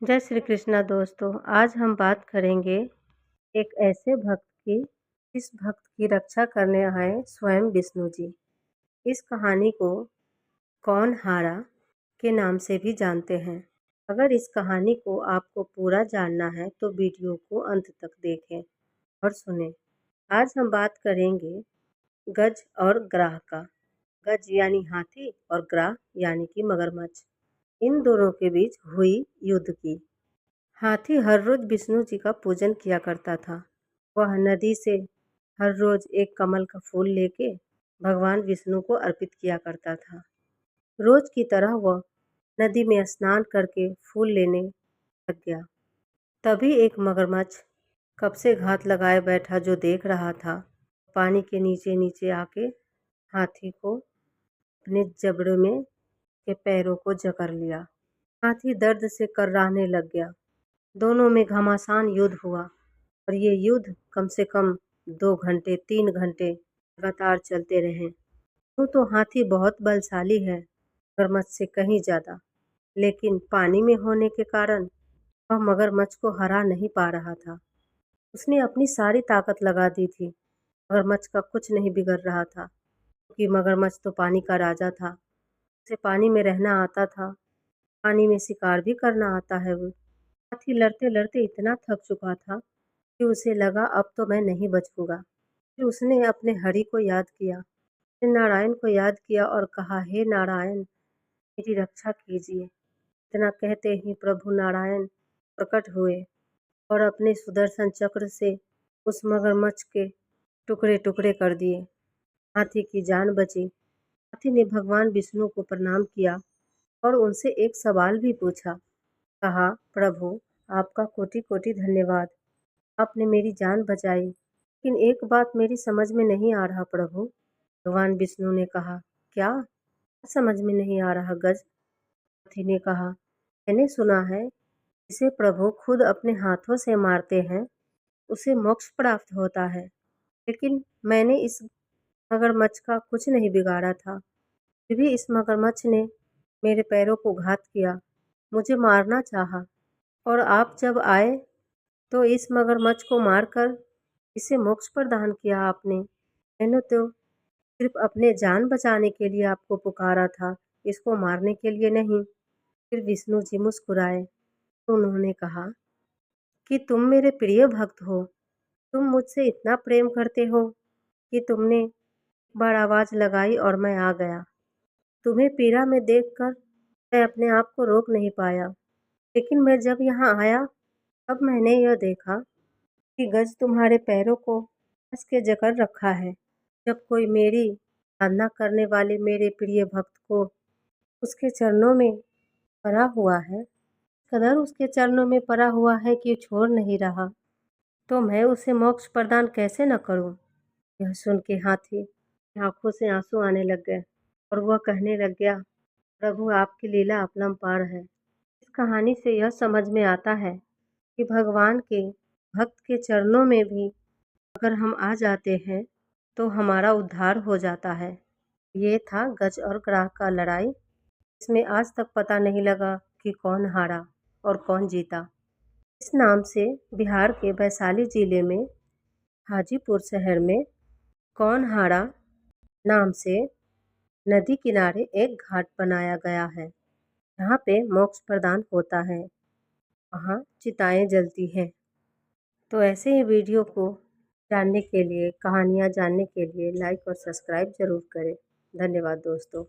जय श्री कृष्णा दोस्तों। आज हम बात करेंगे एक ऐसे भक्त की जिस भक्त की रक्षा करने आए स्वयं विष्णु जी। इस कहानी को कौन हारा के नाम से भी जानते हैं। अगर इस कहानी को आपको पूरा जानना है तो वीडियो को अंत तक देखें और सुनें। आज हम बात करेंगे गज और ग्राह का। गज यानी हाथी और ग्राह यानी कि मगरमच्छ। इन दोनों के बीच हुई युद्ध की। हाथी हर रोज विष्णु जी का पूजन किया करता था। वह नदी से हर रोज एक कमल का फूल लेके भगवान विष्णु को अर्पित किया करता था। रोज की तरह वह नदी में स्नान करके फूल लेने लग गया। तभी एक मगरमच्छ कब से घात लगाए बैठा जो देख रहा था, पानी के नीचे नीचे आके हाथी को अपने जबड़े में के पैरों को जकड़ लिया। हाथी दर्द से कर्राने लग गया। दोनों में घमासान युद्ध हुआ और ये युद्ध कम से कम 2 घंटे 3 घंटे लगातार चलते रहे। यूँ तो हाथी बहुत बलशाली है, मगरमच्छ से कहीं ज़्यादा, लेकिन पानी में होने के कारण वह मगरमच्छ को हरा नहीं पा रहा था। उसने अपनी सारी ताकत लगा दी थी। मगरमच्छ का कुछ नहीं बिगड़ रहा था, क्योंकि मगरमच्छ तो पानी का राजा था। उसे पानी में रहना आता था, पानी में शिकार भी करना आता है। वो हाथी लड़ते लड़ते इतना थक चुका था कि उसे लगा अब तो मैं नहीं बचूंगा। फिर उसने अपने हरि को याद किया, फिर नारायण को याद किया और कहा, हे नारायण, मेरी रक्षा कीजिए। इतना कहते ही प्रभु नारायण प्रकट हुए और अपने सुदर्शन चक्र से उस मगरमच्छ के टुकड़े टुकड़े कर दिए। हाथी की जान बची। हाथी ने भगवान विष्णु को प्रणाम किया और उनसे एक सवाल भी पूछा। कहा, प्रभु, आपका कोटि कोटि धन्यवाद। आपने मेरी जान बचाई, लेकिन एक बात मेरी समझ में नहीं आ रहा प्रभु। भगवान विष्णु ने कहा, क्या समझ में नहीं आ रहा गज? हाथी ने कहा, मैंने सुना है जिसे प्रभु खुद अपने हाथों से मारते हैं उसे मोक्ष प्राप्त होता है, लेकिन मैंने इस मगरमच्छ का कुछ नहीं बिगाड़ा था, फिर भी इस मगरमच्छ ने मेरे पैरों को घात किया, मुझे मारना चाहा, और आप जब आए तो इस मगरमच्छ को मारकर इसे मोक्ष प्रदान किया आपने। मैंने तो सिर्फ अपने जान बचाने के लिए आपको पुकारा था, इसको मारने के लिए नहीं। फिर विष्णु जी मुस्कुराए तो उन्होंने कहा कि तुम मेरे प्रिय भक्त हो, तुम मुझसे इतना प्रेम करते हो कि तुमने एक बार आवाज़ लगाई और मैं आ गया। तुम्हें पीड़ा में देखकर मैं अपने आप को रोक नहीं पाया, लेकिन मैं जब यहाँ आया तब मैंने यह देखा कि गज तुम्हारे पैरों को कस के जकड़ रखा है। जब कोई मेरी साधना करने वाले मेरे प्रिय भक्त को उसके चरणों में पड़ा हुआ है, कदर उसके चरणों में पड़ा हुआ है कि छोड़ नहीं रहा, तो मैं उसे मोक्ष प्रदान कैसे न करूं। यह सुन के हाथी की आंखों से आंसू आने लग गए और वह कहने लग गया, प्रभु, आपकी लीला अपरंपार है। इस कहानी से यह समझ में आता है कि भगवान के भक्त के चरणों में भी अगर हम आ जाते हैं तो हमारा उद्धार हो जाता है। ये था गज और ग्राह का लड़ाई। इसमें आज तक पता नहीं लगा कि कौन हारा और कौन जीता। इस नाम से बिहार के वैशाली जिले में हाजीपुर शहर में कौन हारा नाम से नदी किनारे एक घाट बनाया गया है, जहाँ पे मोक्ष प्रदान होता है। वहाँ चिताएं जलती हैं। तो ऐसे ही वीडियो को जानने के लिए, कहानियाँ जानने के लिए लाइक और सब्सक्राइब ज़रूर करें। धन्यवाद दोस्तों।